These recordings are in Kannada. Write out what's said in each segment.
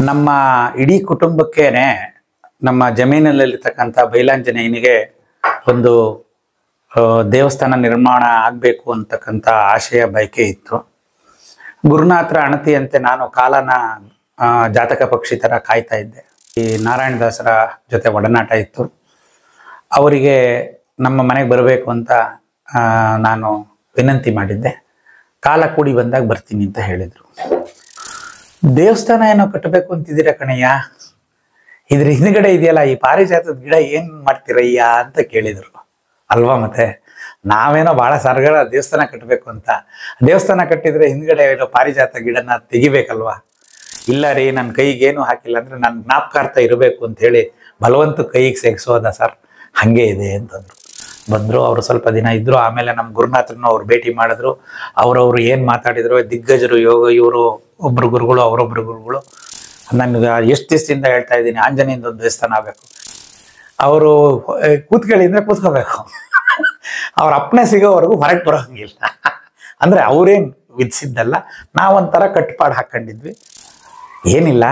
ನಮ್ಮ ಇಡೀ ಕುಟುಂಬಕ್ಕೇನೆ ನಮ್ಮ ಜಮೀನಲ್ಲಿರ್ತಕ್ಕಂಥ ಬೈಲಾಂಜನೇಯನಿಗೆ ಒಂದು ದೇವಸ್ಥಾನ ನಿರ್ಮಾಣ ಆಗಬೇಕು ಅಂತಕ್ಕಂಥ ಆಶಯ ಬಯಕೆ ಇತ್ತು. ಗುರುನಾಥರ ಅಣತಿಯಂತೆ ನಾನು ಕಾಲನ ಜಾತಕ ಪಕ್ಷಿ ಥರ ಕಾಯ್ತಾ ಇದ್ದೆ. ಈ ನಾರಾಯಣದಾಸರ ಜೊತೆ ಒಡನಾಟ ಇತ್ತು. ಅವರಿಗೆ ನಮ್ಮ ಮನೆಗೆ ಬರಬೇಕು ಅಂತ ನಾನು ವಿನಂತಿ ಮಾಡಿದ್ದೆ. ಕಾಲ ಕೂಡಿ ಬಂದಾಗ ಬರ್ತೀನಿ ಅಂತ ಹೇಳಿದರು. ದೇವಸ್ಥಾನ ಏನೋ ಕಟ್ಟಬೇಕು ಅಂತಿದ್ದೀರಾ ಕಣಯ್ಯ, ಇದ್ರ ಹಿಂದ್ಗಡೆ ಇದೆಯಲ್ಲ ಈ ಪಾರಿಜಾತದ ಗಿಡ ಏನು ಮಾಡ್ತೀರಯ್ಯ ಅಂತ ಕೇಳಿದರು ಅಲ್ವಾ. ಮತ್ತೆ ನಾವೇನೋ ಭಾಳ ಸರ್ಗಳ ದೇವಸ್ಥಾನ ಕಟ್ಟಬೇಕು ಅಂತ, ದೇವಸ್ಥಾನ ಕಟ್ಟಿದ್ರೆ ಹಿಂದ್ಗಡೆ ಏನೋ ಪಾರಿಜಾತ ಗಿಡನ ತೆಗಿಬೇಕಲ್ವಾ. ಇಲ್ಲ ರೀ, ನನ್ನ ಕೈಗೇನು ಹಾಕಿಲ್ಲ ಅಂದರೆ ನನ್ನ ಜ್ಞಾಪಕಾರ್ಥ ಇರಬೇಕು ಅಂತ ಹೇಳಿ ಬಲವಂತ ಕೈಗೆ ಸೆಗ್ಸೋದ ಸರ್, ಹಾಗೆ ಇದೆ ಅಂತಂದರು. ಬಂದರು, ಅವರು ಸ್ವಲ್ಪ ದಿನ ಇದ್ದರು. ಆಮೇಲೆ ನಮ್ಮ ಗುರುನಾಥರನ್ನು ಅವ್ರು ಭೇಟಿ ಮಾಡಿದ್ರು. ಅವರವರು ಏನು ಮಾತಾಡಿದ್ರು, ದಿಗ್ಗಜರು ಯೋಗ ಇವರು ಒಬ್ಬರು ಗುರುಗಳು ಅವರೊಬ್ಬರು ಗುರುಗಳು. ನನಗೆ ಎಷ್ಟು ದಿವಸದಿಂದ ಹೇಳ್ತಾ ಇದ್ದೀನಿ ಆಂಜನೇಯಂದು ಒಂದು ದೇವಸ್ಥಾನ ಆಗಬೇಕು. ಅವರು ಕೂತ್ಕೊಳ್ಳಿ ಅಂದರೆ ಕೂತ್ಕೋಬೇಕು, ಅವ್ರ ಅಪ್ಪಣೆ ಸಿಗೋವರೆಗೂ ಹೊರಗೆ ಬರೋಂಗಿಲ್ಲ. ಅಂದರೆ ಅವರೇನು ವಿಧಿಸಿದ್ದಲ್ಲ, ನಾವೊಂಥರ ಕಟ್ಟುಪಾಡು ಹಾಕ್ಕೊಂಡಿದ್ವಿ. ಏನಿಲ್ಲ,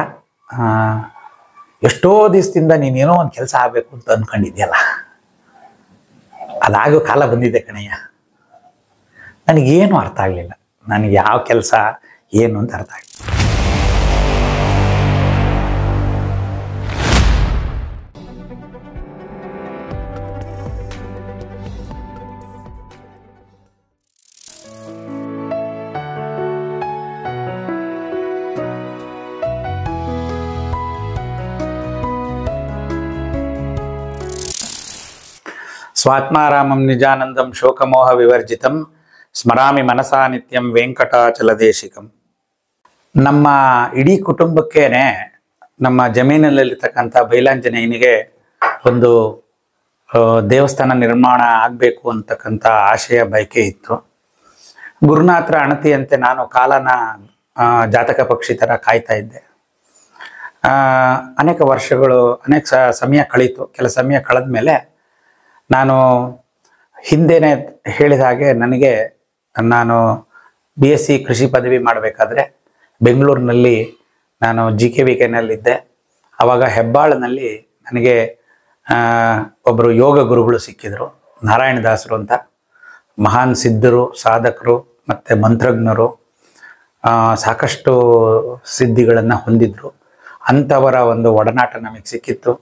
ಎಷ್ಟೋ ದಿವಸದಿಂದ ನೀನೇನೋ ಒಂದು ಕೆಲಸ ಆಗಬೇಕು ಅಂತ ಅಂದ್ಕೊಂಡಿದ್ಯಲ್ಲ, ಅದಾಗೋ ಕಾಲ ಬಂದಿದೆ ಕಣಯ್ಯ. ನನಗೇನು ಅರ್ಥ ಆಗಲಿಲ್ಲ, ನನಗೆ ಯಾವ ಕೆಲಸ ಏನು ಅಂತ ಅರ್ಥ ಆಗಲಿಲ್ಲ. ಸ್ವಾತ್ಮಾರಾಮಂ ನಿಜಾನಂದಂ ಶೋಕಮೋಹ ವಿವರ್ಜಿತಂ ಸ್ಮರಾಮಿ ಮನಸಾ ನಿತ್ಯಂ ವೆಂಕಟಾಚಲದೇಶಿಕಂ. ನಮ್ಮ ಇಡೀ ಕುಟುಂಬಕ್ಕೇನೆ ನಮ್ಮ ಜಮೀನಲ್ಲಿರ್ತಕ್ಕಂಥ ಬೈಲಾಂಜನೇಯನಿಗೆ ಒಂದು ದೇವಸ್ಥಾನ ನಿರ್ಮಾಣ ಆಗಬೇಕು ಅಂತಕ್ಕಂಥ ಆಶಯ ಬಯಕೆ ಇತ್ತು. ಗುರುನಾಥರ ಅಣತಿಯಂತೆ ನಾನು ಕಾಲನ ಜಾತಕ ಪಕ್ಷಿ ಥರ ಕಾಯ್ತಾ ಇದ್ದೆ. ಅನೇಕ ವರ್ಷಗಳು ಸಮಯ ಕಳೀತು. ಕೆಲ ಸಮಯ ಕಳೆದ ಮೇಲೆ ನಾನು ಹಿಂದೆನೇ ಹೇಳಿದ ಹಾಗೆ ನಾನು BSc ಕೃಷಿ ಪದವಿ ಮಾಡಬೇಕಾದ್ರೆ ಬೆಂಗಳೂರಿನಲ್ಲಿ ನಾನು GKVKನಲ್ಲಿದ್ದೆ. ಆವಾಗ ಹೆಬ್ಬಾಳನಲ್ಲಿ ನನಗೆ ಒಬ್ಬರು ಯೋಗ ಗುರುಗಳು ಸಿಕ್ಕಿದರು, ನಾರಾಯಣದಾಸರು ಅಂತ. ಮಹಾನ್ ಸಿದ್ಧರು, ಸಾಧಕರು ಮತ್ತು ಮಂತ್ರಜ್ಞರು, ಸಾಕಷ್ಟು ಸಿದ್ಧಿಗಳನ್ನು ಹೊಂದಿದ್ರು. ಅಂಥವರ ಒಂದು ಒಡನಾಟ ನಮಗೆ ಸಿಕ್ಕಿತ್ತು.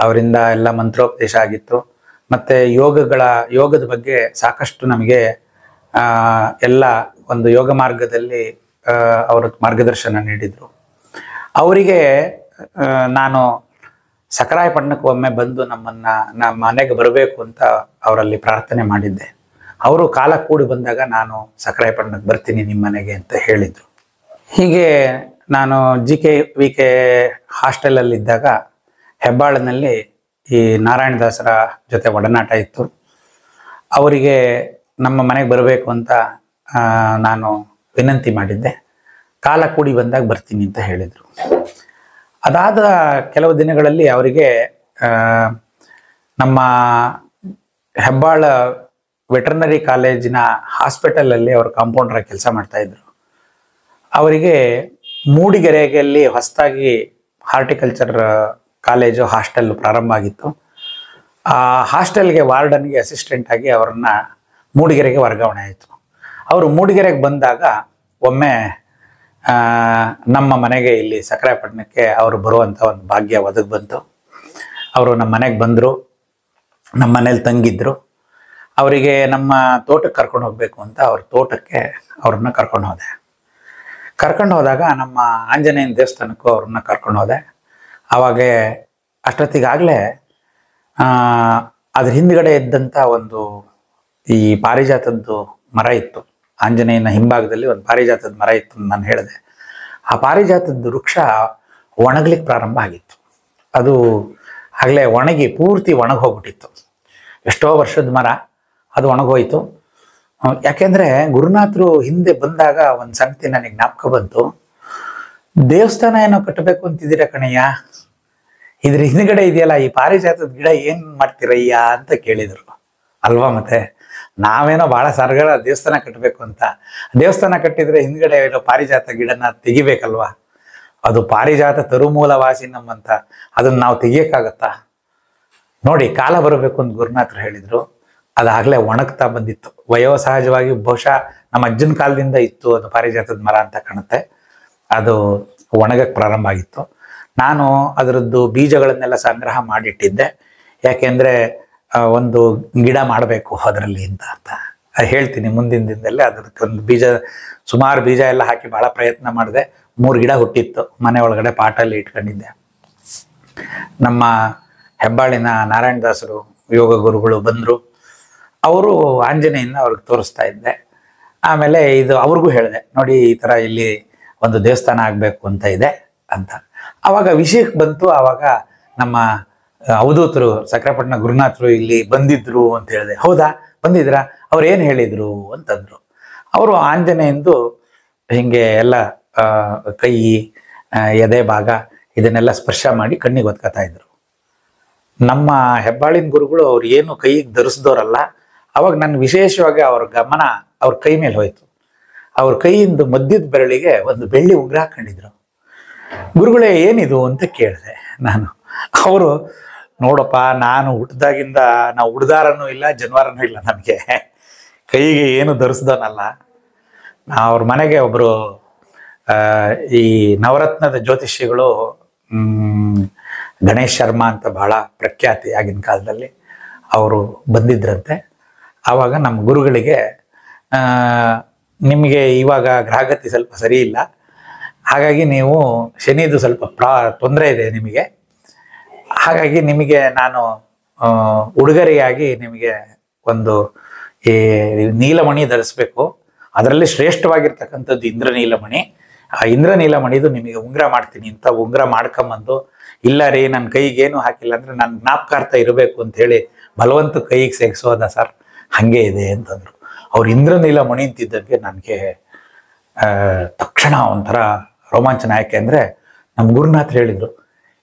ಅವರಿಂದ ಎಲ್ಲ ಮಂತ್ರೋಪದೇಶ ಆಗಿತ್ತು. ಮತ್ತು ಯೋಗದ ಬಗ್ಗೆ ಸಾಕಷ್ಟು ನಮಗೆ ಎಲ್ಲ ಒಂದು ಯೋಗ ಮಾರ್ಗದಲ್ಲಿ ಅವರು ಮಾರ್ಗದರ್ಶನ ನೀಡಿದರು. ಅವರಿಗೆ ನಾನು ಸಕರಾಯಪಟ್ಟಣಕ್ಕೆ ಒಮ್ಮೆ ಬಂದು ನಮ್ಮ ಮನೆಗೆ ಬರಬೇಕು ಅಂತ ಅವರಲ್ಲಿ ಪ್ರಾರ್ಥನೆ ಮಾಡಿದ್ದೆ. ಅವರು ಕಾಲ ಕೂಡಿ ಬಂದಾಗ ನಾನು ಸಕರಾಯಪಟ್ಟಣಕ್ಕೆ ಬರ್ತೀನಿ ನಿಮ್ಮ ಮನೆಗೆ ಅಂತ ಹೇಳಿದರು. ಹೀಗೆ ನಾನು GKVK ಹಾಸ್ಟೆಲಲ್ಲಿದ್ದಾಗ ಹೆಬ್ಬಾಳನಲ್ಲಿ ಈ ನಾರಾಯಣದಾಸರ ಜೊತೆ ಒಡನಾಟ ಇತ್ತು. ಅವರಿಗೆ ನಮ್ಮ ಮನೆಗೆ ಬರಬೇಕು ಅಂತ ನಾನು ವಿನಂತಿ ಮಾಡಿದ್ದೆ. ಕಾಲ ಕೂಡಿ ಬಂದಾಗ ಬರ್ತೀನಿ ಅಂತ ಹೇಳಿದರು. ಅದಾದ ಕೆಲವು ದಿನಗಳಲ್ಲಿ ಅವರಿಗೆ ನಮ್ಮ ಹೆಬ್ಬಾಳ ವೆಟರ್ನರಿ ಕಾಲೇಜಿನ ಹಾಸ್ಪಿಟಲಲ್ಲಿ ಅವರು ಕಾಂಪೌಂಡರಾಗಿ ಕೆಲಸ ಮಾಡ್ತಾಯಿದ್ರು. ಅವರಿಗೆ ಮೂಡಿಗೆರೆಯಲ್ಲಿ ಹೊಸದಾಗಿ ಹಾರ್ಟಿಕಲ್ಚರ್ ಕಾಲೇಜು ಹಾಸ್ಟೆಲ್ ಪ್ರಾರಂಭ ಆಗಿತ್ತು. ಆ ಹಾಸ್ಟೆಲ್ಗೆ ವಾರ್ಡನ್ಗೆ ಅಸಿಸ್ಟೆಂಟಾಗಿ ಅವರನ್ನ ಮೂಡಿಗೆರೆಗೆ ವರ್ಗಾವಣೆ ಆಯಿತು. ಅವರು ಮೂಡಿಗೆರೆಗೆ ಬಂದಾಗ ಒಮ್ಮೆ ನಮ್ಮ ಮನೆಗೆ ಇಲ್ಲಿ ಸಕರಾಯಪಟ್ಟಣಕ್ಕೆ ಅವರು ಬರುವಂಥ ಒಂದು ಭಾಗ್ಯ ಒದಗಿ ಬಂತು. ಅವರು ನಮ್ಮ ಮನೆಗೆ ಬಂದರು, ನಮ್ಮ ಮನೇಲಿ ತಂಗಿದ್ರು. ಅವರಿಗೆ ನಮ್ಮ ತೋಟಕ್ಕೆ ಕರ್ಕೊಂಡು ಹೋಗಬೇಕು ಅಂತ ಅವ್ರ ತೋಟಕ್ಕೆ ಅವ್ರನ್ನ ಕರ್ಕೊಂಡು ಹೋದಾಗ ನಮ್ಮ ಆಂಜನೇಯನ ದೇವಸ್ಥಾನಕ್ಕೂ ಅವ್ರನ್ನ ಕರ್ಕೊಂಡು ಹೋದೆ. ಆವಾಗ ಅಷ್ಟೊತ್ತಿಗಾಗಲೇ ಅದ್ರ ಹಿಂದ್ಗಡೆ ಇದ್ದಂಥ ಒಂದು ಈ ಪಾರಿಜಾತದ್ದು ಮರ ಇತ್ತು. ಆಂಜನೇಯನ ಹಿಂಭಾಗದಲ್ಲಿ ಒಂದು ಪಾರಿಜಾತದ ಮರ ಇತ್ತು ಅಂತ ನಾನು ಹೇಳಿದೆ. ಆ ಪಾರಿಜಾತದ ವೃಕ್ಷ ಒಣಗ್ಲಿಕ್ಕೆ ಪ್ರಾರಂಭ ಆಗಿತ್ತು. ಅದು ಆಗಲೇ ಪೂರ್ತಿ ಒಣಗೋಗ್ಬಿಟ್ಟಿತ್ತು. ಎಷ್ಟೋ ವರ್ಷದ ಮರ, ಅದು ಒಣಗೋಯ್ತು. ಯಾಕೆಂದರೆ ಗುರುನಾಥರು ಹಿಂದೆ ಬಂದಾಗ ಒಂದು ಸಂಗತಿ ನನಗೆ ಜ್ಞಾಪಕ ಬಂತು. ದೇವಸ್ಥಾನ ಏನೋ ಕಟ್ಟಬೇಕು ಅಂತಿದ್ದೀರಾ ಕಣಯ್ಯ, ಇದ್ರ ಹಿಂದ್ಗಡೆ ಇದೆಯಲ್ಲ ಈ ಪಾರಿಜಾತದ ಗಿಡ ಏನು ಮಾಡ್ತೀರಯ್ಯ ಅಂತ ಕೇಳಿದರು ಅಲ್ವಾ. ಮತ್ತೆ ನಾವೇನೋ ಭಾಳ ಸರ್ಗಳ ದೇವಸ್ಥಾನ ಕಟ್ಟಬೇಕು ಅಂತ, ದೇವಸ್ಥಾನ ಕಟ್ಟಿದ್ರೆ ಹಿಂದ್ಗಡೆ ಏನೋ ಪಾರಿಜಾತ ಗಿಡನ ತೆಗಿಬೇಕಲ್ವಾ. ಅದು ಪಾರಿಜಾತ ತರುಮೂಲವಾಸಿ ನಮ್ಮಂತ, ಅದನ್ನ ನಾವು ತೆಗಿಯಕ್ಕಾಗತ್ತಾ? ನೋಡಿ, ಕಾಲ ಬರಬೇಕು ಅಂತ ಗುರುನಾಥರು ಹೇಳಿದ್ರು. ಅದಾಗಲೇ ಒಣಗ್ತಾ ಬಂದಿತ್ತು. ವಯೋಸಹಜವಾಗಿ ಬಹುಶಃ ನಮ್ಮ ಅಜ್ಜನ ಕಾಲದಿಂದ ಇತ್ತು ಅದು ಪಾರಿಜಾತದ ಮರ ಅಂತ ಕಾಣುತ್ತೆ. ಅದು ಒಣಗಕ್ಕೆ ಪ್ರಾರಂಭ ಆಗಿತ್ತು. ನಾನು ಅದರದ್ದು ಬೀಜಗಳನ್ನೆಲ್ಲ ಸಂಗ್ರಹ ಮಾಡಿಟ್ಟಿದ್ದೆ. ಯಾಕೆಂದರೆ ಒಂದು ಗಿಡ ಮಾಡಬೇಕು ಅದರಲ್ಲಿ ಅಂತ ಹೇಳ್ತೀನಿ ಮುಂದಿನ ದಿನದಲ್ಲಿ. ಅದಕ್ಕೊಂದು ಬೀಜ, ಸುಮಾರು ಬೀಜ ಎಲ್ಲ ಹಾಕಿ ಭಾಳ ಪ್ರಯತ್ನ ಮಾಡಿದೆ. 3 ಗಿಡ ಹುಟ್ಟಿತ್ತು. ಮನೆ ಒಳಗಡೆ ಪಾಟಲ್ಲಿ ಇಟ್ಕೊಂಡಿದ್ದೆ. ನಮ್ಮ ಹೆಬ್ಬಾಳಿನ ನಾರಾಯಣದಾಸರು ಯೋಗ ಗುರುಗಳು ಬಂದರು. ಅವರು ಆಂಜನೇಯನ ಅವ್ರಿಗೆ ತೋರಿಸ್ತಾ ಇದ್ದೆ. ಆಮೇಲೆ ಇದು ಅವ್ರಿಗೂ ಹೇಳಿದೆ, ನೋಡಿ ಈ ಥರ ಇಲ್ಲಿ ಒಂದು ದೇವಸ್ಥಾನ ಆಗಬೇಕು ಅಂತ ಇದೆ ಅಂತ. ಆವಾಗ ವಿಷಯಕ್ಕೆ ಬಂತು. ಆವಾಗ ನಮ್ಮ ಅವಧೂತರು ಸಕ್ರೆಪಟ್ಟಣ ಗುರುನಾಥರು ಇಲ್ಲಿ ಬಂದಿದ್ರು ಅಂತ ಹೇಳಿದೆ. ಹೌದಾ, ಬಂದಿದ್ರಾ? ಅವ್ರು ಏನು ಹೇಳಿದರು ಅಂತಂದರು. ಅವರು ಆಂಜನೇಯಂದು ಹೀಗೆ ಎಲ್ಲ ಕೈ, ಎದೆ ಭಾಗ ಇದನ್ನೆಲ್ಲ ಸ್ಪರ್ಶ ಮಾಡಿ ಕಣ್ಣಿಗೆ ಒತ್ಕೊತಾ ಇದ್ರು. ನಮ್ಮ ಹೆಬ್ಬಾಳಿನ ಗುರುಗಳು ಅವ್ರು ಏನು ಕೈಗೆ ಧರಿಸಿದವರಲ್ಲ. ಅವಾಗ ನನ್ನ ವಿಶೇಷವಾಗಿ ಅವ್ರ ಗಮನ ಅವ್ರ ಕೈ ಮೇಲೆ ಹೋಯ್ತು. ಅವ್ರ ಕೈಯಿಂದ ಮಧ್ಯದ ಬೆರಳಿಗೆ ಒಂದು ಬೆಳ್ಳಿ ಉಂಗುರ ಹಾಕೊಂಡಿದ್ರು. ಗುರುಗಳೇ ಏನಿದು ಅಂತ ಕೇಳಿದೆ ನಾನು. ಅವರು, ನೋಡಪ್ಪ, ನಾನು ಹುಟ್ಟಿದಾಗಿಂದ ನಾವು ಹುಡ್ದಾರನೂ ಇಲ್ಲ ಜನ್ವಾರನೂ ಇಲ್ಲ, ನನಗೆ ಕೈಗೆ ಏನು ಧರಿಸ್ದವನಲ್ಲ. ಅವ್ರ ಮನೆಗೆ ಒಬ್ಬರು ಈ ನವರತ್ನದ ಜ್ಯೋತಿಷಿಗಳು, ಗಣೇಶ್ ಶರ್ಮಾ ಅಂತ ಬಹಳ ಪ್ರಖ್ಯಾತಿ ಆಗಿನ ಕಾಲದಲ್ಲಿ, ಅವರು ಬಂದಿದ್ರಂತೆ. ಆವಾಗ ನಮ್ಮ ಗುರುಗಳಿಗೆ, ನಿಮಗೆ ಇವಾಗ ಗ್ರಹಗತಿ ಸ್ವಲ್ಪ ಸರಿ ಇಲ್ಲ, ಹಾಗಾಗಿ ನೀವು ಶನಿದು ಸ್ವಲ್ಪ ತೊಂದರೆ ಇದೆ ನಿಮಗೆ, ಹಾಗಾಗಿ ನಿಮಗೆ ನಾನು ಉಡುಗೊರೆಯಾಗಿ ನಿಮಗೆ ಒಂದು ಈ ನೀಲಮಣಿ ಧರಿಸ್ಬೇಕು. ಅದರಲ್ಲಿ ಶ್ರೇಷ್ಠವಾಗಿರ್ತಕ್ಕಂಥದ್ದು ಇಂದ್ರನೀಲಮಣಿ. ಆ ಇಂದ್ರನೀಲಮಣಿದು ನಿಮಗೆ ಉಂಗುರ ಮಾಡ್ತೀನಿ ಅಂತ ಉಂಗುರ ಮಾಡ್ಕೊಂಬಂದು, ಇಲ್ಲ ರೀ ನನ್ನ ಕೈಗೇನು ಹಾಕಿಲ್ಲ ಅಂದರೆ ನನ್ನ ಜ್ಞಾಪಕಾರ್ಥ ಇರಬೇಕು ಅಂಥೇಳಿ ಬಲವಂತ ಕೈಗೆ ಸೇರಿಸೋದ ಸರ್, ಹಾಗೆ ಇದೆ ಅಂತಂದರು. ಅವ್ರು ಇಂದ್ರನೀಲಮಣಿ ಅಂತಿದ್ದಕ್ಕೆ ನನಗೆ ತಕ್ಷಣ ಒಂಥರ ರೋಮಾಂಚನ. ಯಾಕೆಂದರೆ ನಮ್ಮ ಗುರುನಾಥರು ಹೇಳಿದರು,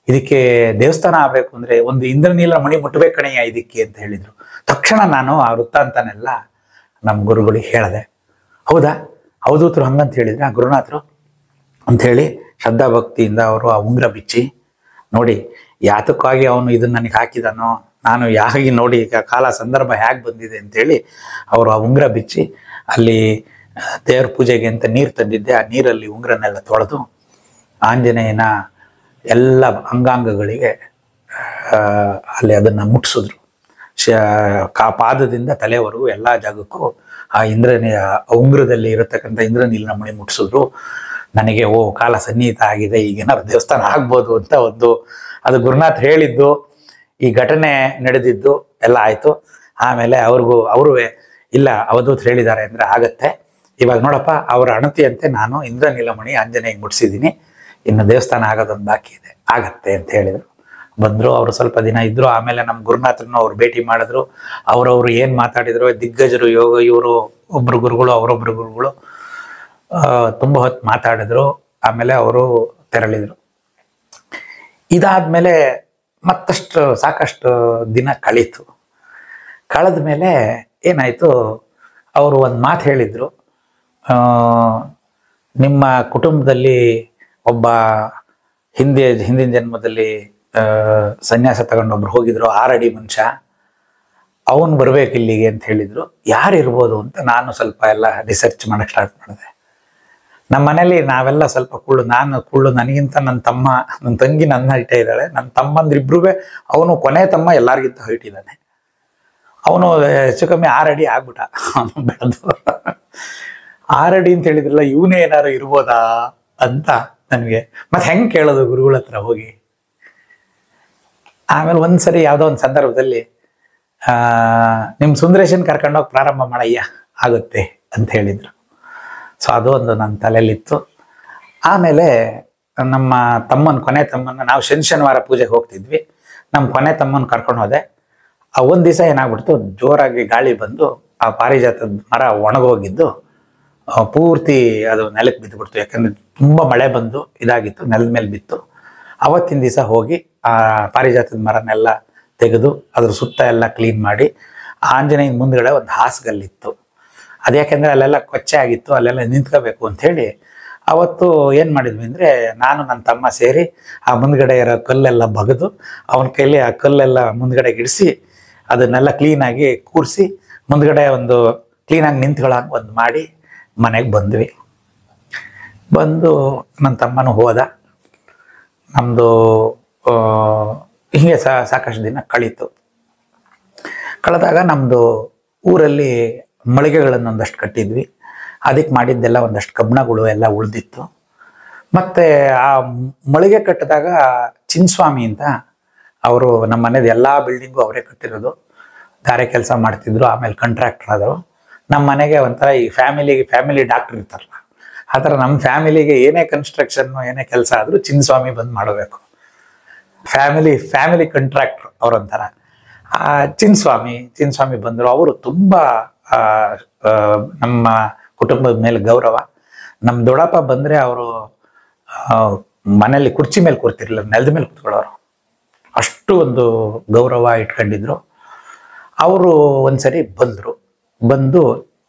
ಇದಕ್ಕೆ ದೇವಸ್ಥಾನ ಆಗಬೇಕು ಅಂದರೆ ಒಂದು ಇಂದ್ರನೀಲಮಣಿ ಮುಟ್ಟಬೇಕು ಕಣಯ್ಯ ಇದಕ್ಕೆ ಅಂತ ಹೇಳಿದರು. ತಕ್ಷಣ ನಾನು ಆ ವೃತ್ತಾಂತನೆಲ್ಲ ನಮ್ಮ ಗುರುಗಳಿಗೆ ಹೇಳಿದೆ. ಹೌದಾ, ಅವಧೂತರು ಹಂಗಂತ ಹೇಳಿದ್ರೆ ಆ ಗುರುನಾಥರು ಅಂಥೇಳಿ ಶ್ರದ್ಧಾಭಕ್ತಿಯಿಂದ ಅವರು ಆ ಉಂಗುರ ಬಿಚ್ಚಿ, ನೋಡಿ ಯಾತಕ್ಕಾಗಿ ಅವನು ಇದನ್ನು ನನಗೆ ಹಾಕಿದಾನೋ, ನಾನು ಯಾಕೆ ನೋಡಿ ಈಗ ಕಾಲ ಸಂದರ್ಭ ಹೇಗೆ ಬಂದಿದೆ ಅಂಥೇಳಿ ಅವರು ಆ ಉಂಗುರ ಬಿಚ್ಚಿ, ಅಲ್ಲಿ ದೇವ್ರ ಪೂಜೆಗೆ ಅಂತ ನೀರು ತಂದಿದ್ದೆ, ಆ ನೀರಲ್ಲಿ ಉಂಗುರನ್ನೆಲ್ಲ ತೊಳೆದು ಆಂಜನೇಯನ ಎಲ್ಲ ಅಂಗಾಂಗಗಳಿಗೆ ಅಲ್ಲಿ ಅದನ್ನು ಮುಟ್ಟಿಸಿದ್ರು. ಪಾದದಿಂದ ತಲೆವರೆಗೂ ಎಲ್ಲ ಜಾಗಕ್ಕೂ ಆ ಉಂಗುರದಲ್ಲಿ ಇರತಕ್ಕಂಥ ಇಂದ್ರನೀಲಮಣಿ ಮುಟ್ಟಿಸಿದ್ರು. ನನಗೆ ಕಾಲ ಸನ್ನಿಹಿತ ಆಗಿದೆ, ಈಗೇನಾದ್ರು ದೇವಸ್ಥಾನ ಆಗ್ಬೋದು ಅಂತ ಅದು ಗುರುನಾಥ್ ಹೇಳಿದ್ದು, ಈ ಘಟನೆ ನಡೆದಿದ್ದು ಎಲ್ಲ ಆಯಿತು. ಆಮೇಲೆ ಅವರು ಇಲ್ಲ ಅವಧೂತ್ ಹೇಳಿದ್ದಾರೆ ಅಂದರೆ ಆಗತ್ತೆ, ಇವಾಗ ನೋಡಪ್ಪ ಅವರ ಅಣತಿಯಂತೆ ನಾನು ಇಂದ್ರನೀಲಮಣಿ ಆಂಜನೇಯಗೆ ಮುಟ್ಟಿಸಿದ್ದೀನಿ, ಇನ್ನು ದೇವಸ್ಥಾನ ಆಗೋದೊಂದು ಬಾಕಿ ಇದೆ, ಆಗತ್ತೆ ಅಂತ ಹೇಳಿದರು. ಬಂದರು, ಅವರು ಸ್ವಲ್ಪ ದಿನ ಇದ್ದರು. ಆಮೇಲೆ ನಮ್ಮ ಗುರುನಾಥರನ್ನು ಅವ್ರು ಭೇಟಿ ಮಾಡಿದ್ರು. ಅವರವರು ಏನು ಮಾತಾಡಿದ್ರು, ದಿಗ್ಗಜರು ಯೋಗ, ಇವರು ಒಬ್ಬರು ಗುರುಗಳು ಅವರೊಬ್ಬರು ಗುರುಗಳು ತುಂಬ ಹೊತ್ತು ಮಾತಾಡಿದ್ರು. ಆಮೇಲೆ ಅವರು ತೆರಳಿದರು. ಇದಾದಮೇಲೆ ಮತ್ತಷ್ಟು ಸಾಕಷ್ಟು ದಿನ ಕಳೀತು. ಕಳೆದ ಮೇಲೆ ಏನಾಯಿತು, ಅವರು ಒಂದು ಮಾತು ಹೇಳಿದರು, ನಿಮ್ಮ ಕುಟುಂಬದಲ್ಲಿ ಒಬ್ಬ ಹಿಂದಿನ ಜನ್ಮದಲ್ಲಿ ಸನ್ಯಾಸ ತಗೊಂಡೊಬ್ರು ಹೋಗಿದ್ರು, 6 ಅಡಿ ಮನುಷ್ಯ, ಅವನು ಬರ್ಬೇಕು ಇಲ್ಲಿಗೆ ಅಂತ ಹೇಳಿದರು. ಯಾರಿರ್ಬೋದು ಅಂತ ನಾನು ಸ್ವಲ್ಪ ಎಲ್ಲ ರಿಸರ್ಚ್ ಮಾಡೋಕ್ಕೆ ಸ್ಟಾರ್ಟ್ ಮಾಡಿದೆ. ನಮ್ಮ ಮನೇಲಿ ನಾವೆಲ್ಲ ಸ್ವಲ್ಪ ಕುಳ್ಳು, ನನಗಿಂತ ನನ್ನ ತಮ್ಮ, ನನ್ನ ತಂಗಿ ನನ್ನ ಹೈಟ ಇದ್ದಾಳೆ, ನನ್ನ ತಮ್ಮಂದ್ರಿಬ್ರೂ, ಅವನು ಕೊನೆ ತಮ್ಮ ಎಲ್ಲರಿಗಿಂತ ಹೈಟ್ ಇದ್ದಾನೆ. ಅವನು ಹೆಚ್ಚು ಕಮ್ಮಿ 6 ಅಡಿ ಆಗ್ಬಿಟ್ಟ ಬೆಳೆದು. 6 ಅಡಿ ಅಂತ ಹೇಳಿದ್ರಲ್ಲ, ಇವನೇ ಏನಾರು ಇರ್ಬೋದಾ ಅಂತ ನನಗೆ ಮತ್ತೆ ಹೆಂಗೆ ಕೇಳೋದು ಗುರುಗಳ ಹತ್ರ ಹೋಗಿ. ಆಮೇಲೆ ಒಂದ್ಸರಿ ಯಾವುದೋ ಒಂದು ಸಂದರ್ಭದಲ್ಲಿ ನಿಮ್ಮ ಸುಂದರೇಶನ್ ಕರ್ಕೊಂಡೋಗಿ ಪ್ರಾರಂಭ ಮಾಡಯ್ಯ ಆಗುತ್ತೆ ಅಂತ ಹೇಳಿದರು. ಸೊ ಅದು ಒಂದು ನನ್ನ ತಲೆಯಲ್ಲಿತ್ತು. ಆಮೇಲೆ ನಮ್ಮ ಕೊನೆ ತಮ್ಮನ ನಾವು ಶನಿವಾರ ಪೂಜೆಗೆ ಹೋಗ್ತಿದ್ವಿ. ನಮ್ಮ ಕೊನೆ ತಮ್ಮನ ಕರ್ಕೊಂಡು ಹೋದೆ. ಒಂದು ದಿವಸ ಏನಾಗ್ಬಿಡ್ತು, ಜೋರಾಗಿ ಗಾಳಿ ಬಂದು ಆ ಪಾರಿಜಾತದ ಮರ ಒಣಗೋಗಿದ್ದು ಪೂರ್ತಿ ಅದು ನೆಲಕ್ಕೆ ಬಿದ್ದುಬಿಡ್ತು. ಯಾಕಂದರೆ ತುಂಬ ಮಳೆ ಬಂದು ಇದಾಗಿತ್ತು, ನೆಲದ ಮೇಲೆ ಬಿತ್ತು. ಅವತ್ತಿನ ದಿವಸ ಹೋಗಿ ಆ ಪಾರಿಜಾತದ ಮರನೆಲ್ಲ ತೆಗೆದು ಅದ್ರ ಸುತ್ತ ಎಲ್ಲ ಕ್ಲೀನ್ ಮಾಡಿ, ಆಂಜನೇಯನ ಮುಂದ್ಗಡೆ ಒಂದು ಹಾಸ್ಗಲ್ಲಿತ್ತು. ಅದು ಯಾಕೆಂದರೆ ಅಲ್ಲೆಲ್ಲ ಕೊಚ್ಚೆ ಆಗಿತ್ತು, ಅಲ್ಲೆಲ್ಲ ನಿಂತ್ಕೋಬೇಕು ಅಂಥೇಳಿ ಅವತ್ತು ಏನು ಮಾಡಿದ್ವಿ ಅಂದರೆ ನಾನು ನನ್ನ ತಮ್ಮ ಸೇರಿ ಆ ಮುಂದ್ಗಡೆ ಇರೋ ಕಲ್ಲೆಲ್ಲ ಬಗೆದು ಅವನ ಕೈಲಿ ಆ ಕಲ್ಲೆಲ್ಲ ಮುಂದ್ಗಡೆಗೆ ಇಡಿಸಿ ಅದನ್ನೆಲ್ಲ ಕ್ಲೀನಾಗಿ ಕೂರಿಸಿ ಮುಂದ್ಗಡೆ ಒಂದು ಕ್ಲೀನಾಗಿ ನಿಂತ್ಕೊಳ್ಳೋಂಗೆ ಒಂದು ಮಾಡಿ ಮನೆಗೆ ಬಂದ್ವಿ. ಬಂದು ನನ್ನ ತಮ್ಮನೂ ಹೋದ. ನಮ್ಮದು ಹೀಗೆ ಸಾಕಷ್ಟು ದಿನ ಕಳೆದಾಗ ನಮ್ಮದು ಊರಲ್ಲಿ ಮಳಿಗೆಗಳನ್ನೊಂದಷ್ಟು ಕಟ್ಟಿದ್ವಿ. ಅದಕ್ಕೆ ಮಾಡಿದ್ದೆಲ್ಲ ಒಂದಷ್ಟು ಕಬ್ಬಣಗಳು ಎಲ್ಲ ಉಳಿದಿತ್ತು. ಮತ್ತು ಆ ಮಳಿಗೆ ಕಟ್ಟಿದಾಗ ಚಿನ್ನಸ್ವಾಮಿ ಅಂತ ಅವರು ನಮ್ಮ ಮನೇದು ಎಲ್ಲ ಬಿಲ್ಡಿಂಗು ಅವರೇ ಕಟ್ಟಿರೋದು. ಗಾರೆ ಕೆಲಸ ಮಾಡ್ತಿದ್ರು, ಆಮೇಲೆ ಕಾಂಟ್ರಾಕ್ಟರ್ ಆದರು. ನಮ್ಮ ಮನೆಗೆ ಒಂಥರ ಈ ಫ್ಯಾಮಿಲಿ ಡಾಕ್ಟ್ರ್ ಇರ್ತಾರಲ್ಲ ಆ ಥರ ನಮ್ಮ ಫ್ಯಾಮಿಲಿಗೆ ಏನೇ ಕನ್ಸ್ಟ್ರಕ್ಷನ್ನು ಏನೇ ಕೆಲಸ ಆದರೂ ಚಿನ್ನಸ್ವಾಮಿ ಬಂದು ಮಾಡಬೇಕು. Family contractor ಅವರೊಂಥರ. ಚಿನ್ನಸ್ವಾಮಿ ಬಂದರು. ಅವರು ತುಂಬ ನಮ್ಮ ಕುಟುಂಬದ ಮೇಲೆ ಗೌರವ. ನಮ್ಮ ದೊಡ್ಡಪ್ಪ ಬಂದರೆ ಅವರು ಮನೇಲಿ ಕುರ್ಚಿ ಮೇಲೆ ಕೂರ್ತಿರ್ಲಿಲ್ಲ, ನೆಲದ ಮೇಲೆ ಕೂತ್ಕೊಳ್ಳೋರು. ಅಷ್ಟು ಒಂದು ಗೌರವ ಇಟ್ಕೊಂಡಿದ್ರು. ಅವರು ಒಂದ್ಸರಿ ಬಂದು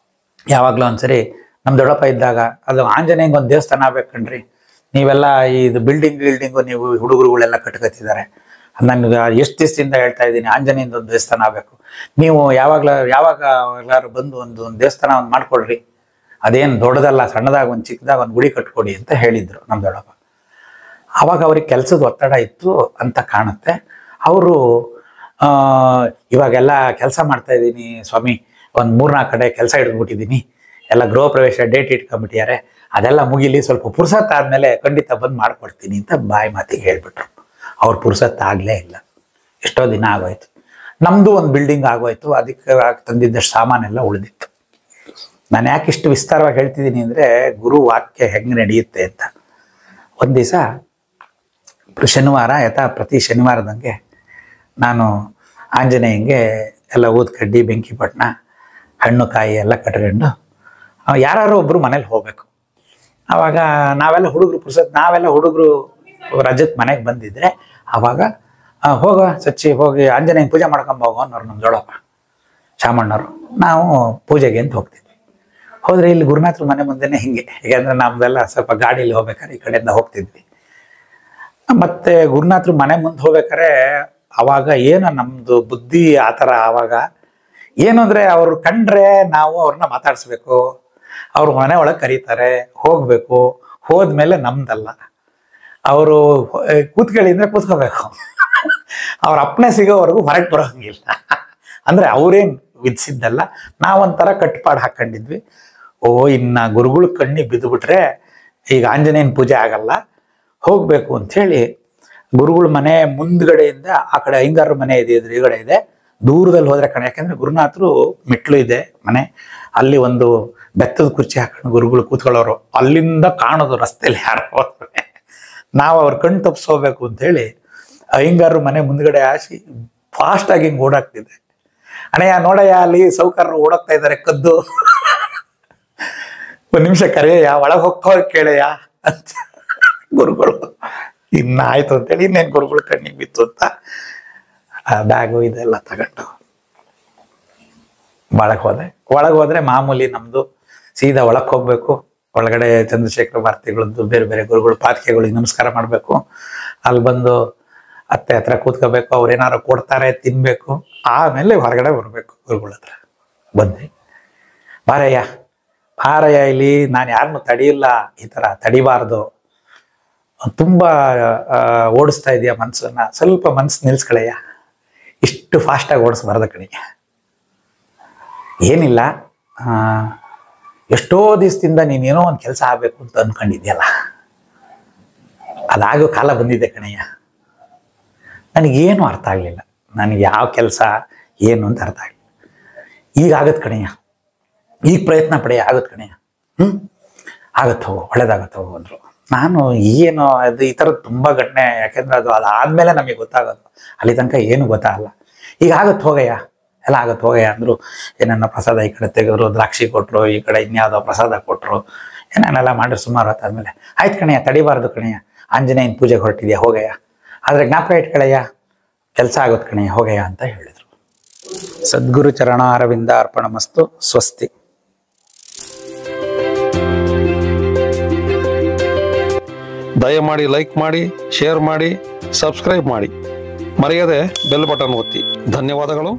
ಯಾವಾಗಲೂ ಒಂದ್ಸರಿ ನಮ್ಮ ದೊಡ್ಡಪ್ಪ ಇದ್ದಾಗ ಅದು ಆಂಜನೇಯಂಗೆ ಒಂದು ದೇವಸ್ಥಾನ ಆಗ್ಬೇಕಣ್ರಿ, ನೀವೆಲ್ಲ ಇದು ಬಿಲ್ಡಿಂಗು ನೀವು ಹುಡುಗರುಗಳೆಲ್ಲ ಕಟ್ಕೊತಿದ್ದಾರೆ, ನನಗೆ ಎಷ್ಟು ದಿವಸದಿಂದ ಹೇಳ್ತಾ ಇದ್ದೀನಿ ಆಂಜನೇಯಂದು ಒಂದು ದೇವಸ್ಥಾನ ಆಗಬೇಕು, ನೀವು ಯಾವಾಗ ಎಲ್ಲರೂ ಬಂದು ಒಂದು ದೇವಸ್ಥಾನ ಒಂದು ಮಾಡ್ಕೊಳ್ರಿ, ಅದೇನು ದೊಡ್ಡದಲ್ಲ, ಸಣ್ಣದಾಗ ಒಂದು ಚಿಕ್ಕದಾಗ ಒಂದು ಗುಡಿ ಕಟ್ಕೊಡಿ ಅಂತ ಹೇಳಿದರು ನಮ್ಮ ದೊಡ್ಡಪ್ಪ. ಆವಾಗ ಅವ್ರಿಗೆ ಕೆಲಸದ ಒತ್ತಡ ಇತ್ತು ಅಂತ ಕಾಣುತ್ತೆ. ಅವರು ಇವಾಗೆಲ್ಲ ಕೆಲಸ ಮಾಡ್ತಾ ಇದ್ದೀನಿ ಸ್ವಾಮಿ, ಒಂದು 3-4 ಕಡೆ ಕೆಲಸ ಹಿಡಿದ್ಬಿಟ್ಟಿದ್ದೀನಿ, ಎಲ್ಲ ಗೃಹ ಪ್ರವೇಶ ಡೇಟ್ ಇಟ್ಕೊಂಡ್ಬಿಟ್ಟಿದ್ದಾರೆ, ಅದೆಲ್ಲ ಮುಗಿಲಿ, ಸ್ವಲ್ಪ ಪುರ್ಸತ್ ಆದಮೇಲೆ ಖಂಡಿತ ಬಂದು ಮಾಡ್ಕೊಡ್ತೀನಿ ಅಂತ ಬಾಯಿ ಮಾತಿಗೆ ಹೇಳ್ಬಿಟ್ರು. ಅವ್ರ ಪುರ್ಸತ್ ಆಗಲೇ ಇಲ್ಲ. ಎಷ್ಟೋ ದಿನ ಆಗೋಯ್ತು. ನಮ್ಮದು ಒಂದು ಬಿಲ್ಡಿಂಗ್ ಆಗೋಯ್ತು. ಅದಕ್ಕೆ ತಂದಿದ್ದಷ್ಟು ಸಾಮಾನೆಲ್ಲ ಉಳಿದಿತ್ತು. ನಾನು ಯಾಕೆ ಇಷ್ಟು ವಿಸ್ತಾರವಾಗಿ ಹೇಳ್ತಿದ್ದೀನಿ ಅಂದರೆ ಗುರು ವಾಕ್ಯ ಹೆಂಗೆ ನಡೆಯುತ್ತೆ ಅಂತ. ಒಂದು ದಿವಸ ಶನಿವಾರ ಪ್ರತಿ ಶನಿವಾರದಂಗೆ ನಾನು ಆಂಜನೇಯಂಗೆ ಎಲ್ಲ ಊದ್ಕಡ್ಡಿ, ಬೆಂಕಿಪಟ್ಟಣ, ಹಣ್ಣು ಕಾಯಿ ಎಲ್ಲ ಕಟ್ಕೊಂಡು ಯಾರು ಒಬ್ಬರು ಮನೇಲಿ ಹೋಗಬೇಕು. ಆವಾಗ ನಾವೆಲ್ಲ ಹುಡುಗರು ರಜತ್ ಮನೆಗೆ ಬಂದಿದ್ರೆ ಆವಾಗ ಹೋಗೋ ಹೋಗಿ ಆಂಜನೇಯಂಗೆ ಪೂಜೆ ಮಾಡ್ಕೊಂಬೋಗೋ ಅನ್ನೋರು ನಮ್ಮ ದೊಡ್ಡಪ್ಪ ಶಾಮಣ್ಣವರು. ನಾವು ಪೂಜೆಗೆ ಅಂತ ಹೋಗ್ತಿದ್ವಿ. ಹೋದರೆ ಇಲ್ಲಿ ಗುರುನಾಥ್ರ ಮನೆ ಮುಂದೆನೇ ಹಿಂಗೆ, ಹೇಗೆಂದರೆ ನಮ್ದೆಲ್ಲ ಸ್ವಲ್ಪ ಗಾಡೀಲಿ ಹೋಗ್ಬೇಕಾದ್ರೆ ಈ ಕಡೆಯಿಂದ ಹೋಗ್ತಿದ್ವಿ. ಮತ್ತು ಗುರುನಾಥ್ರ ಮನೆ ಮುಂದೆ ಹೋಗ್ಬೇಕಾರೆ ಆವಾಗ ಏನು ನಮ್ಮದು ಬುದ್ಧಿ ಆ ಥರ. ಆವಾಗ ಏನು ಅಂದರೆ ಅವ್ರು ಕಂಡ್ರೆ ನಾವು ಅವ್ರನ್ನ ಮಾತಾಡಿಸ್ಬೇಕು, ಅವ್ರ ಮನೆ ಒಳಗೆ ಕರೀತಾರೆ, ಹೋಗಬೇಕು, ಹೋದ್ಮೇಲೆ ನಮ್ದಲ್ಲ. ಅವರು ಕೂತ್ಕೊಳ್ಳಿ ಅಂದರೆ ಕೂತ್ಕೋಬೇಕು, ಅವ್ರ ಅಪ್ಪಣೆ ಸಿಗೋವರೆಗೂ ಹೊರಗೆ ಬರೋಂಗಿಲ್ಲ. ಅಂದರೆ ಅವ್ರೇನು ವಿಧಿಸಿದ್ದಲ್ಲ, ನಾವೊಂಥರ ಕಟ್ಟುಪಾಡು ಹಾಕ್ಕೊಂಡಿದ್ವಿ. ಇನ್ನು ಗುರುಗಳು ಕಣ್ಣಿಗೆ ಬಿದ್ದುಬಿಟ್ರೆ ಈಗ ಆಂಜನೇಯನ ಪೂಜೆ ಆಗಲ್ಲ, ಹೋಗಬೇಕು ಅಂಥೇಳಿ ಗುರುಗಳ ಮನೆ ಮುಂದ್ಗಡೆಯಿಂದ ಆ ಕಡೆ ಅಯ್ಯಂಗಾರರ ಮನೆ ಇದೆ, ಎದುರುಗಡೆ ಇದೆ, ದೂರದಲ್ಲಿ ಹೋದರೆ ಕಣೆ. ಯಾಕೆಂದರೆ ಗುರುನಾಥರು ಮೆಟ್ಲು ಇದೆ ಮನೆ, ಅಲ್ಲಿ ಒಂದು ಬೆತ್ತದ ಕುರ್ಚಿ ಹಾಕೊಂಡು ಗುರುಗಳು ಕೂತ್ಕೊಳ್ಳೋರು. ಅಲ್ಲಿಂದ ಕಾಣೋದು ರಸ್ತೆಯಲ್ಲಿ ಯಾರು ಹೋದ್ರೆ. ನಾವು ಅವ್ರ ಕಣ್ಣು ತಪ್ಪಿಸೋಬೇಕು ಅಂಥೇಳಿ ಅಯ್ಯಂಗಾರರ ಮನೆ ಮುಂದ್ಗಡೆ ಹಾಸಿ ಫಾಸ್ಟಾಗಿ ಹಿಂಗೆ ಓಡಾಡ್ತಿದ್ದೆ. ಅಣ್ಣಯ್ಯ ನೋಡಯ್ಯ, ಅಲ್ಲಿ ಸೌಕರ್ಯರು ಓಡಾಡ್ತಾ ಇದ್ದಾರೆ ಕದ್ದು, ಒಂದು ನಿಮಿಷ ಕರೆಯಯ್ಯ, ಒಳಗೆ ಹೋಗ್ಕೋರ್ ಕೇಳಯ್ಯ ಅಂತ. ಗುರುಗಳು ಇನ್ನು ಆಯ್ತು ಅಂತೇಳಿ ಇನ್ನೇನು ಗುರುಗಳು ಕಣ್ಣಿಗೆ ಬಿತ್ತು ಅಂತ ಬ್ಯಾಗು ಇದೆಲ್ಲ ತಗೊಂಡು ಒಳಗೆ ಹೋದ್ರೆ ಮಾಮೂಲಿ ನಮ್ಮದು ಸೀದಾ ಒಳಗೆ ಹೋಗ್ಬೇಕು. ಒಳಗಡೆ ಚಂದ್ರಶೇಖರ ಭಾರತಿಗಳದ್ದು ಬೇರೆ ಬೇರೆ ಗುರುಗಳು ಪಾತಿಕೆಗಳಿಗೆ ನಮಸ್ಕಾರ ಮಾಡಬೇಕು. ಅಲ್ಲಿ ಬಂದು ಅತ್ತೆ ಹತ್ರ ಕೂತ್ಕೋಬೇಕು, ಅವ್ರೇನಾರು ಕೊಡ್ತಾರೆ ತಿನ್ಬೇಕು, ಆಮೇಲೆ ಹೊರಗಡೆ ಬರಬೇಕು ಗುರುಗಳ ಹತ್ರ. ಬಂದ್ವಿ, ಬಾರಯ್ಯ ಇಲ್ಲಿ ನಾನು ಯಾರನ್ನು ತಡೆಯಿಲ್ಲ, ಈ ಥರ ತಡಿಬಾರ್ದು, ತುಂಬ ಓಡಿಸ್ತಾ ಇದೆಯಾ ಮನಸ್ಸನ್ನು, ಸ್ವಲ್ಪ ಮನಸ್ಸು ನಿಲ್ಸ್ಕಳಯ್ಯ, ಇಷ್ಟು ಫಾಸ್ಟಾಗಿ ಓಡಿಸ್ಬಾರ್ದ ಕಡೆಗೆ. ಏನಿಲ್ಲ, ಎಷ್ಟೋ ದಿವಸದಿಂದ ನೀನೇನೋ ಒಂದು ಕೆಲಸ ಆಗಬೇಕು ಅಂತ ಅಂದ್ಕೊಂಡಿದ್ಯಲ್ಲ, ಅದಾಗೋ ಕಾಲ ಬಂದಿದೆ ಕಣಯ್ಯ. ನನಗೇನು ಅರ್ಥ ಆಗಲಿಲ್ಲ, ನನಗೆ ಯಾವ ಕೆಲಸ ಏನು ಅಂತ ಅರ್ಥ ಆಗಲಿಲ್ಲ. ಈಗ ಆಗತ್ತೆ ಕಣಯ್ಯ, ಈಗ ಪ್ರಯತ್ನ ಪಡೆಯ, ಆಗತ್ತೆ ಕಣಯ್ಯ, ಆಗತ್ತೆ ಹೋಗು, ಒಳ್ಳೇದಾಗತ್ತೆ ಹೋಗು ಅಂದರು. ನಾನು ಏನು ಅದು ಈ ಥರದ್ದು ತುಂಬ ಘಟನೆ, ಯಾಕೆಂದರೆ ಅದಾದಮೇಲೆ ನಮಗೆ ಗೊತ್ತಾಗೋದು, ಅಲ್ಲಿ ತನಕ ಏನು ಗೊತ್ತಾಗಲ್ಲ. ಈಗ ಆಗತ್ತೆ ಹೋಗಯ್ಯ, ಎಲ್ಲ ಆಗತ್ತೆ ಹೋಗಯ್ಯ ಅಂದರು. ಏನೇನೋ ಪ್ರಸಾದ ಈ ಕಡೆ ತೆಗೆದ್ರು, ದ್ರಾಕ್ಷಿ ಕೊಟ್ಟರು, ಈ ಕಡೆ ಇನ್ಯಾವುದೋ ಪ್ರಸಾದ ಕೊಟ್ಟರು, ಏನೇನೆಲ್ಲ ಮಾಡಿದ್ರು. ಸುಮಾರು ಹೊತ್ತಾದ್ಮೇಲೆ ಆಯ್ತು ಕಣಯ್ಯ, ತಡಿಬಾರ್ದು ಕಣಯ್ಯ, ಆಂಜನೇಯನ ಪೂಜೆಗೆ ಹೊರಟಿದ್ಯಾ ಹೋಗಯ್ಯ, ಆದರೆ ಜ್ಞಾಪಕ ಇಟ್ಕೊಳ್ಳಯ್ಯ, ಕೆಲಸ ಆಗೋದು ಕಣಯ್ಯ, ಹೋಗಯ್ಯ ಅಂತ ಹೇಳಿದರು. ಸದ್ಗುರು ಚರಣ ಅರವಿಂದ ಅರ್ಪಣಮಸ್ತು. ಸ್ವಸ್ತಿ. ದಯಮಾಡಿ ಲೈಕ್ ಮಾಡಿ, ಶೇರ್ ಮಾಡಿ, ಸಬ್ಸ್ಕ್ರೈಬ್ ಮಾಡಿ, ಮರೆಯದೆ ಬೆಲ್ ಬಟನ್ ಒತ್ತಿ. ಧನ್ಯವಾದಗಳು.